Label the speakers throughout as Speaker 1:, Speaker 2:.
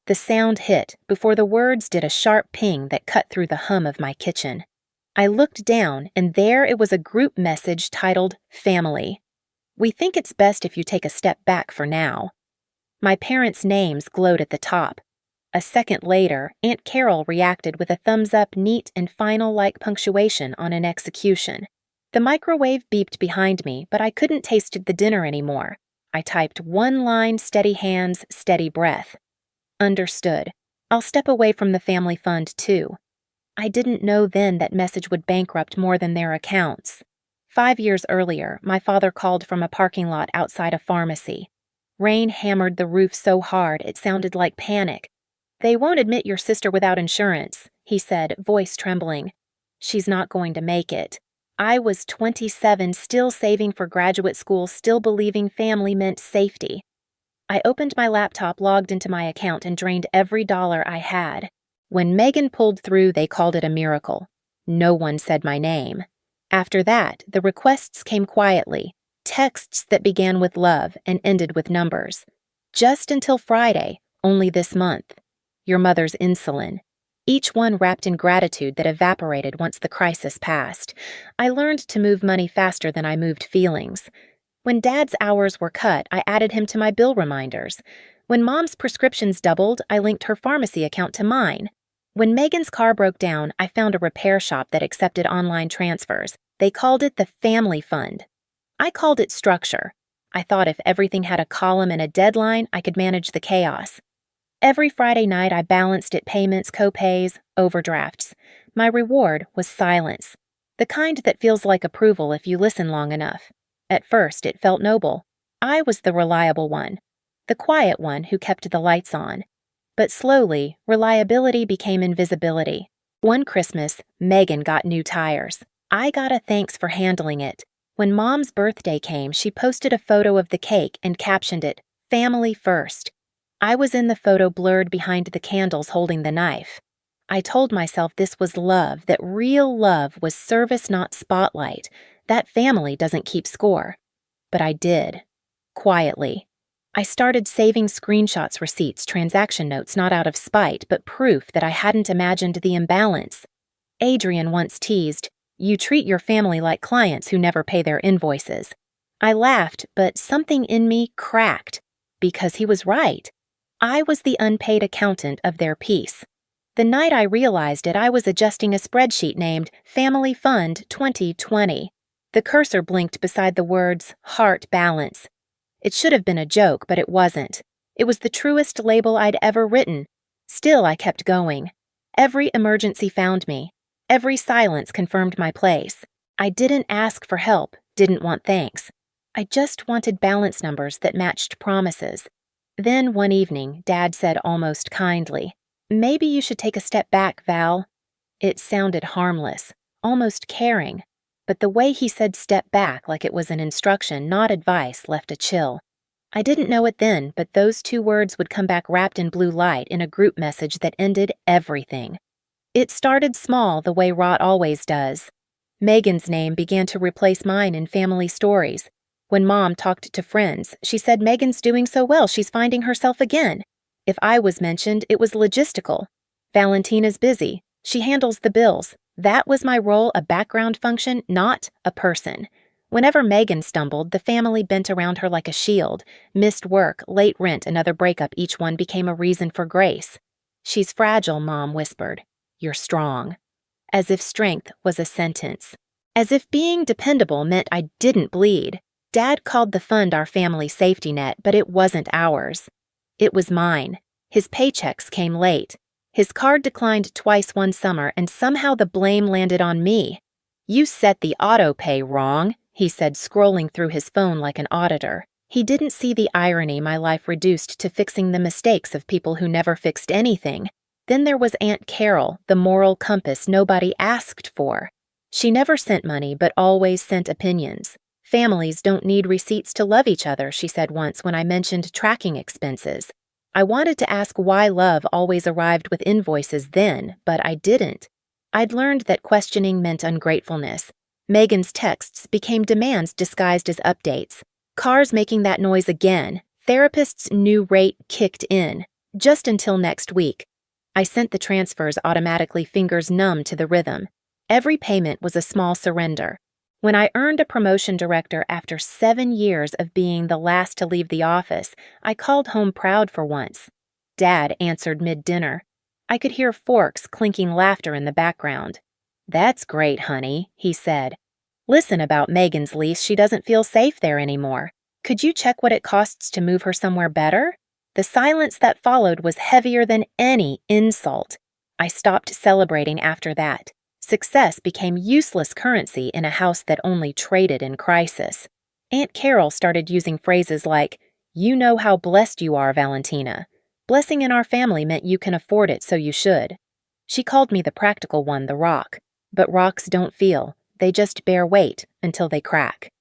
Speaker 1: The sound hit before the words did a sharp ping that cut through the hum of my kitchen. I looked down, and there it was, a group message titled Family. We think it's best if you take a step back for now. My parents' names glowed at the top. A second later, Aunt Carol reacted with a thumbs up, neat and final-like punctuation on an execution. The microwave beeped behind me, but I couldn't taste the dinner anymore. I typed one line, steady hands, steady breath. Understood. I'll step away from the family fund too. I didn't know then that message would bankrupt more than their accounts. 5 years earlier, my father called from a parking lot outside a pharmacy. Rain hammered the roof so hard it sounded like panic. "They won't admit your sister without insurance," he said, voice trembling. "She's not going to make it." I was 27, still saving for graduate school, still believing family meant safety. I opened my laptop, logged into my account, and drained every dollar I had. When Megan pulled through, they called it a miracle. No one said my name. After that, the requests came quietly, texts that began with love and ended with numbers. Just until Friday, only this month. Your mother's insulin. Each one wrapped in gratitude that evaporated once the crisis passed. I learned to move money faster than I moved feelings. When Dad's hours were cut, I added him to my bill reminders. When Mom's prescriptions doubled, I linked her pharmacy account to mine. When Megan's car broke down, I found a repair shop that accepted online transfers. They called it the Family Fund. I called it structure. I thought if everything had a column and a deadline, I could manage the chaos. Every Friday night, I balanced it: payments, co-pays, overdrafts. My reward was silence, the kind that feels like approval if you listen long enough. At first, it felt noble. I was the reliable one, the quiet one who kept the lights on. But slowly, reliability became invisibility. One Christmas, Megan got new tires. I got a thanks for handling it. When Mom's birthday came, she posted a photo of the cake and captioned it, "Family First." I was in the photo, blurred behind the candles, holding the knife. I told myself this was love, that real love was service, not spotlight, that family doesn't keep score. But I did. Quietly. I started saving screenshots, receipts, transaction notes, not out of spite, but proof that I hadn't imagined the imbalance. Adrian once teased, "You treat your family like clients who never pay their invoices." I laughed, but something in me cracked, because he was right. I was the unpaid accountant of their peace. The night I realized it, I was adjusting a spreadsheet named Family Fund 2020. The cursor blinked beside the words Heart Balance. It should have been a joke, but it wasn't. It was the truest label I'd ever written. Still, I kept going. Every emergency found me. Every silence confirmed my place. I didn't ask for help, didn't want thanks. I just wanted balance numbers that matched promises. Then one evening, Dad said almost kindly, "Maybe you should take a step back, Val." It sounded harmless, almost caring, but the way he said step back, like it was an instruction, not advice, left a chill. I didn't know it then, but those 2 words would come back wrapped in blue light in a group message that ended everything. It started small, the way rot always does. Megan's name began to replace mine in family stories. When Mom talked to friends, she said Megan's doing so well, she's finding herself again. If I was mentioned, it was logistical. Valentina's busy. She handles the bills. That was my role, a background function, not a person. Whenever Megan stumbled, the family bent around her like a shield. Missed work, late rent, another breakup, each one became a reason for grace. "She's fragile," Mom whispered. "You're strong." As if strength was a sentence. As if being dependable meant I didn't bleed. Dad called the fund our family safety net, but it wasn't ours. It was mine. His paychecks came late. His card declined twice one summer, and somehow the blame landed on me. "You set the auto pay wrong," he said, scrolling through his phone like an auditor. He didn't see the irony my life reduced to fixing the mistakes of people who never fixed anything. Then there was Aunt Carol, the moral compass nobody asked for. She never sent money, but always sent opinions. "Families don't need receipts to love each other," she said once when I mentioned tracking expenses. I wanted to ask why love always arrived with invoices then, but I didn't. I'd learned that questioning meant ungratefulness. Megan's texts became demands disguised as updates. Cars making that noise again. Therapist's new rate kicked in. Just until next week. I sent the transfers automatically, fingers numb to the rhythm. Every payment was a small surrender. When I earned a promotion director after 7 years of being the last to leave the office, I called home proud for once. Dad answered mid-dinner. I could hear forks clinking laughter in the background. "That's great, honey," he said. "Listen, about Megan's lease, she doesn't feel safe there anymore. Could you check what it costs to move her somewhere better?" The silence that followed was heavier than any insult. I stopped celebrating after that. Success became useless currency in a house that only traded in crisis. Aunt Carol started using phrases like, "You know how blessed you are, Valentina. Blessing in our family meant you can afford it, so you should." She called me the practical one, the rock. But rocks don't feel. They just bear weight until they crack.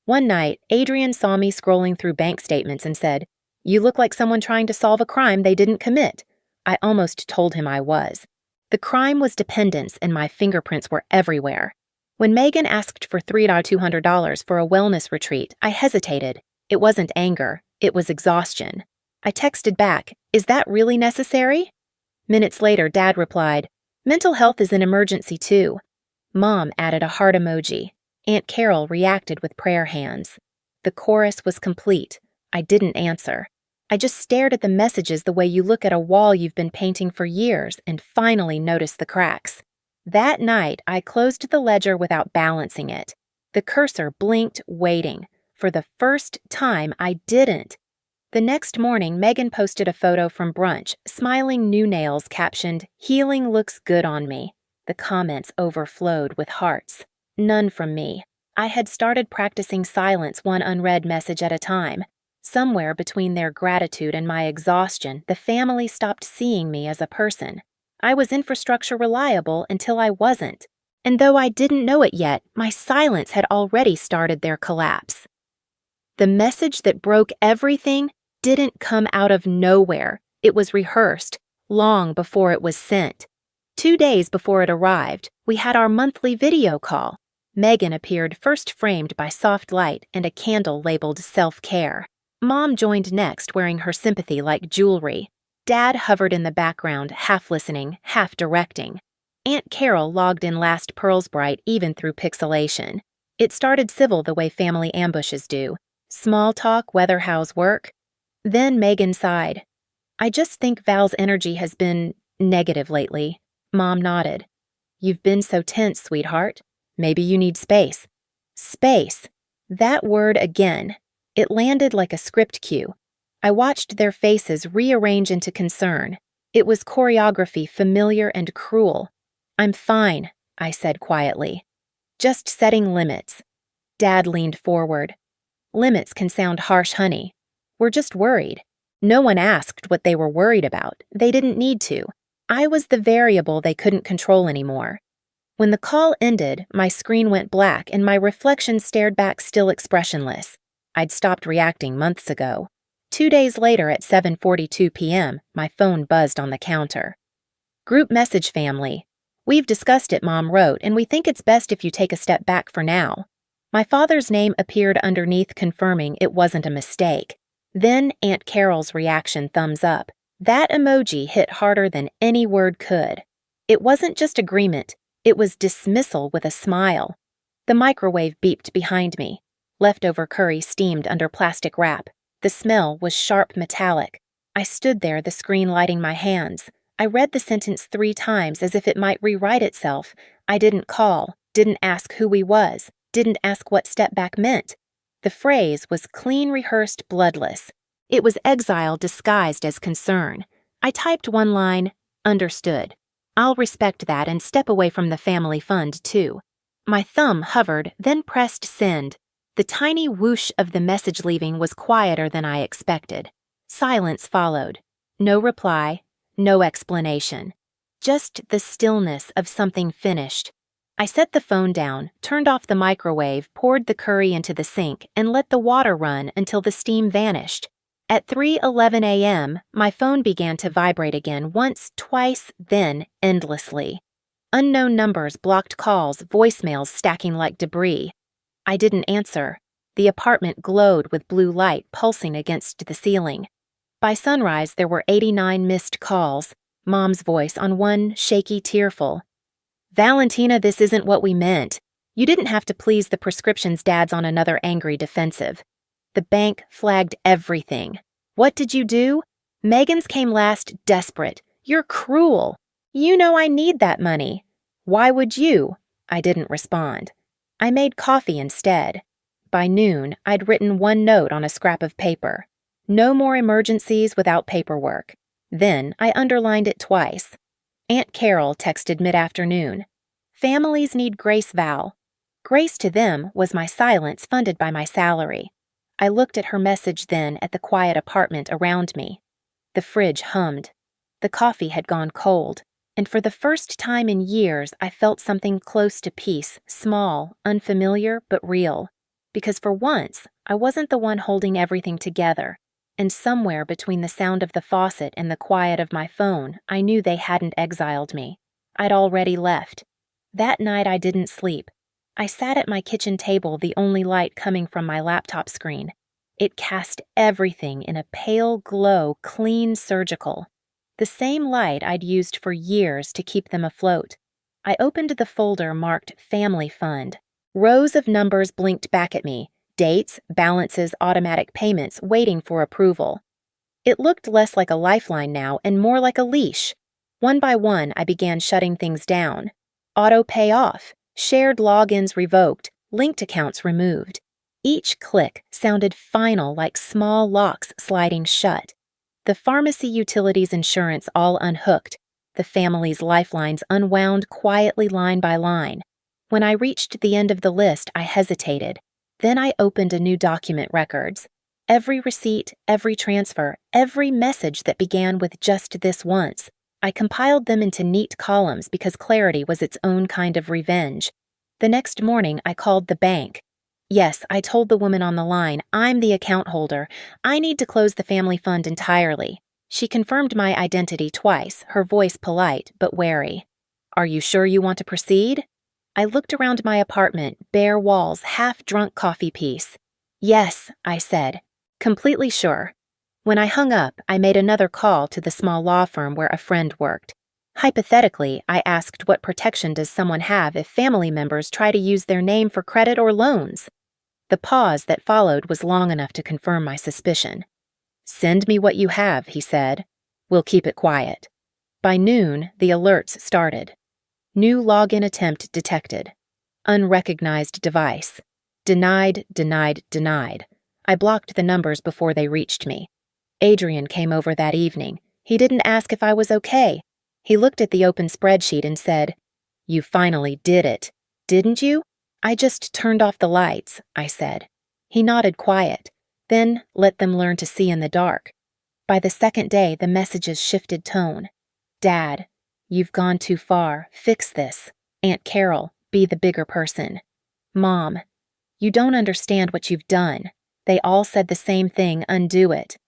Speaker 1: One night, Adrian saw me scrolling through bank statements and said, "You look like someone trying to solve a crime they didn't commit." I almost told him I was. The crime was dependence, and my fingerprints were everywhere. When Megan asked for $3,200 for a wellness retreat, I hesitated. It wasn't anger, it was exhaustion. I texted back, "Is that really necessary?" Minutes later, Dad replied, "Mental health is an emergency too." Mom added a heart emoji. Aunt Carol reacted with prayer hands. The chorus was complete. I didn't answer. I just stared at the messages the way you look at a wall you've been painting for years and finally noticed the cracks. That night, I closed the ledger without balancing it. The cursor blinked, waiting. For the first time, I didn't. The next morning, Megan posted a photo from brunch, smiling new nails captioned, "Healing looks good on me." The comments overflowed with hearts. None from me. I had started practicing silence, one unread message at a time. Somewhere between their gratitude and my exhaustion, the family stopped seeing me as a person. I was infrastructure reliable until I wasn't. And though I didn't know it yet, my silence had already started their collapse. The message that broke everything didn't come out of nowhere. It was rehearsed, long before it was sent. 2 days before it arrived, we had our monthly video call. Megan appeared first, framed by soft light and a candle labeled self-care. Mom joined next, wearing her sympathy like jewelry. Dad hovered in the background, half listening, half directing. Aunt Carol logged in last, pearls bright even through pixelation. It started civil the way family ambushes do. Small talk, whether how's work. Then Megan sighed. "I just think Val's energy has been negative lately." Mom nodded. "You've been so tense, sweetheart. Maybe you need space." Space. That word again. It landed like a script cue. I watched their faces rearrange into concern. It was choreography, familiar and cruel. "I'm fine," I said quietly. "Just setting limits." Dad leaned forward. "Limits can sound harsh, honey. We're just worried." No one asked what they were worried about. They didn't need to. I was the variable they couldn't control anymore. When the call ended, my screen went black and my reflection stared back, still expressionless. I'd stopped reacting months ago. 2 days later at 7:42 p.m., my phone buzzed on the counter. "Group message, family. We've discussed it," Mom wrote, "and we think it's best if you take a step back for now." My father's name appeared underneath, confirming it wasn't a mistake. Then Aunt Carol's reaction, thumbs up. That emoji hit harder than any word could. It wasn't just agreement, it was dismissal with a smile. The microwave beeped behind me. Leftover curry steamed under plastic wrap. The smell was sharp metallic. I stood there, the screen lighting my hands. I read the sentence 3 times as if it might rewrite itself. I didn't call, didn't ask who he was, didn't ask what step back meant. The phrase was clean, rehearsed, bloodless. It was exile disguised as concern. I typed one line, "Understood. I'll respect that and step away from the family fund, too." My thumb hovered, then pressed send. The tiny whoosh of the message leaving was quieter than I expected. Silence followed. No reply, no explanation. Just the stillness of something finished. I set the phone down, turned off the microwave, poured the curry into the sink, and let the water run until the steam vanished. At 3:11 a.m., my phone began to vibrate again, once, twice, then endlessly. Unknown numbers, blocked calls, voicemails stacking like debris. I didn't answer. The apartment glowed with blue light pulsing against the ceiling. By sunrise, there were 89 missed calls, Mom's voice on one shaky, tearful. Valentina, this isn't what we meant. You didn't have to please the prescriptions. Dad's on another angry defensive. The bank flagged everything. What did you do? Megan's came last, desperate. You're cruel. You know I need that money. Why would you? I didn't respond. I made coffee instead. By noon, I'd written one note on a scrap of paper. No more emergencies without paperwork. Then I underlined it twice. Aunt Carol texted mid-afternoon. Families need grace, Val. Grace to them was my silence funded by my salary. I looked at her message then at the quiet apartment around me. The fridge hummed. The coffee had gone cold, and for the first time in years I felt something close to peace, small, unfamiliar, but real. Because for once, I wasn't the one holding everything together, and somewhere between the sound of the faucet and the quiet of my phone, I knew they hadn't exiled me. I'd already left. That night I didn't sleep. I sat at my kitchen table, the only light coming from my laptop screen. It cast everything in a pale glow, clean, surgical. The same light I'd used for years to keep them afloat. I opened the folder marked Family Fund. Rows of numbers blinked back at me, dates, balances, automatic payments, waiting for approval. It looked less like a lifeline now and more like a leash. One by one, I began shutting things down. Auto pay off, shared logins revoked, linked accounts removed. Each click sounded final, like small locks sliding shut. The pharmacy utilities insurance all unhooked, the family's lifelines unwound quietly line by line. When I reached the end of the list, I hesitated. Then I opened a new document records. Every receipt, every transfer, every message that began with just this once. I compiled them into neat columns because clarity was its own kind of revenge. The next morning, I called the bank. Yes, I told the woman on the line, I'm the account holder. I need to close the family fund entirely. She confirmed my identity twice, her voice polite but wary. Are you sure you want to proceed? I looked around my apartment, bare walls, half-drunk coffee piece. Yes, I said, completely sure. When I hung up, I made another call to the small law firm where a friend worked. Hypothetically, I asked what protection does someone have if family members try to use their name for credit or loans? The pause that followed was long enough to confirm my suspicion. Send me what you have, he said. We'll keep it quiet. By noon, the alerts started. New login attempt detected. Unrecognized device. Denied, denied, denied. I blocked the numbers before they reached me. Adrian came over that evening. He didn't ask if I was okay. He looked at the open spreadsheet and said, You finally did it, didn't you? I just turned off the lights, I said. He nodded quiet, then let them learn to see in the dark. By the second day, the messages shifted tone. Dad, you've gone too far. Fix this. Aunt Carol, be the bigger person. Mom, you don't understand what you've done. They all said the same thing, undo it.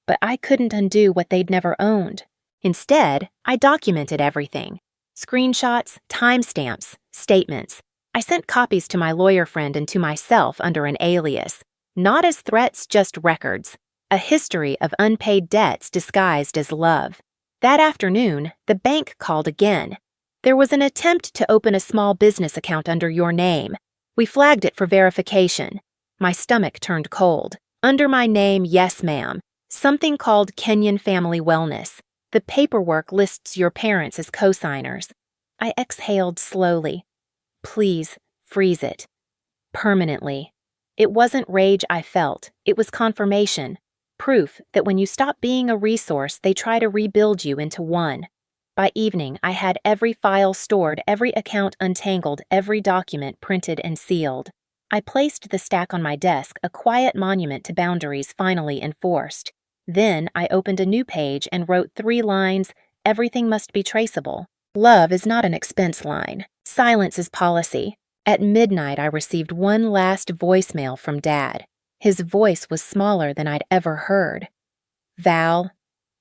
Speaker 1: But I couldn't undo what they'd never owned. Instead, I documented everything. Screenshots, timestamps, statements. I sent copies to my lawyer friend and to myself under an alias. Not as threats, just records. A history of unpaid debts disguised as love. That afternoon, the bank called again. There was an attempt to open a small business account under your name. We flagged it for verification. My stomach turned cold. Under my name, yes, ma'am. Something called Kenyon Family Wellness. The paperwork lists your parents as co-signers. I exhaled slowly. Please, freeze it. Permanently. It wasn't rage I felt. It was confirmation. Proof that when you stop being a resource, they try to rebuild you into one. By evening, I had every file stored, every account untangled, every document printed and sealed. I placed the stack on my desk, a quiet monument to boundaries finally enforced. Then I opened a new page and wrote 3 lines, everything must be traceable. Love is not an expense line. Silence is policy. At midnight, I received one last voicemail from Dad. His voice was smaller than I'd ever heard. Val,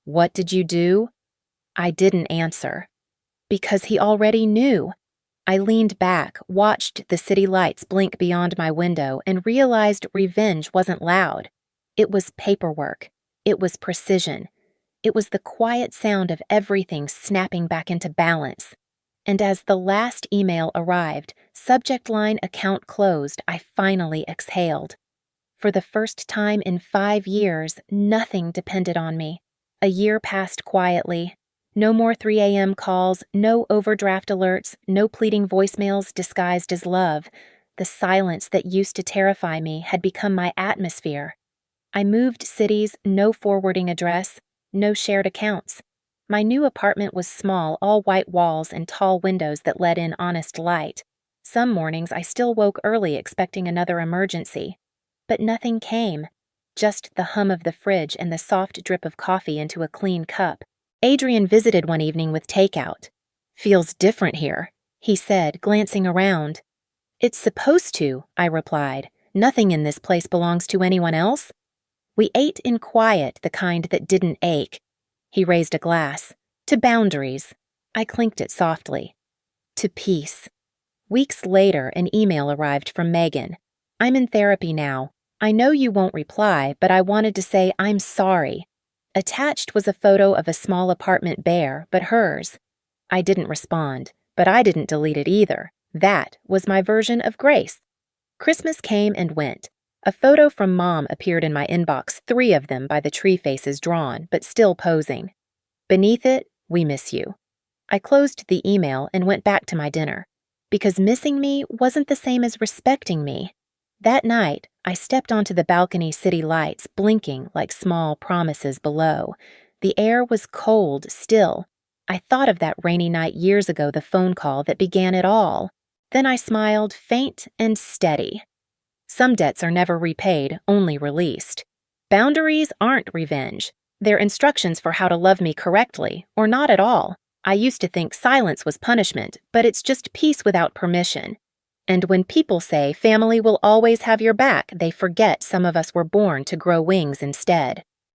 Speaker 1: what did you do? I didn't answer. Because he already knew. I leaned back, watched the city lights blink beyond my window, and realized revenge wasn't loud. It was paperwork. It was precision. It was the quiet sound of everything snapping back into balance. And as the last email arrived, subject line account closed, I finally exhaled. For the first time in 5 years, nothing depended on me. A year passed quietly. No more 3 a.m. calls, no overdraft alerts, no pleading voicemails disguised as love. The silence that used to terrify me had become my atmosphere. I moved cities, no forwarding address, no shared accounts. My new apartment was small, all white walls and tall windows that let in honest light. Some mornings I still woke early expecting another emergency. But nothing came. Just the hum of the fridge and the soft drip of coffee into a clean cup. Adrian visited one evening with takeout. "Feels different here," he said, glancing around. "It's supposed to," I replied. "Nothing in this place belongs to anyone else." We ate in quiet, the kind that didn't ache. He raised a glass. "To boundaries." I clinked it softly. "To peace." Weeks later, an email arrived from Megan. "I'm in therapy now. I know you won't reply, but I wanted to say I'm sorry." Attached was a photo of a small apartment bare, but hers. I didn't respond, but I didn't delete it either. That was my version of grace. Christmas came and went. A photo from Mom appeared in my inbox, 3 of them by the tree faces drawn, but still posing. Beneath it, "We miss you." I closed the email and went back to my dinner, because missing me wasn't the same as respecting me. That night, I stepped onto the balcony city lights, blinking like small promises below. The air was cold still. I thought of that rainy night years ago, the phone call that began it all. Then I smiled, faint and steady. Some debts are never repaid, only released. Boundaries aren't revenge. They're instructions for how to love me correctly, or not at all. I used to think silence was punishment, but it's just peace without permission. And when people say family will always have your back, they forget some of us were born to grow wings instead.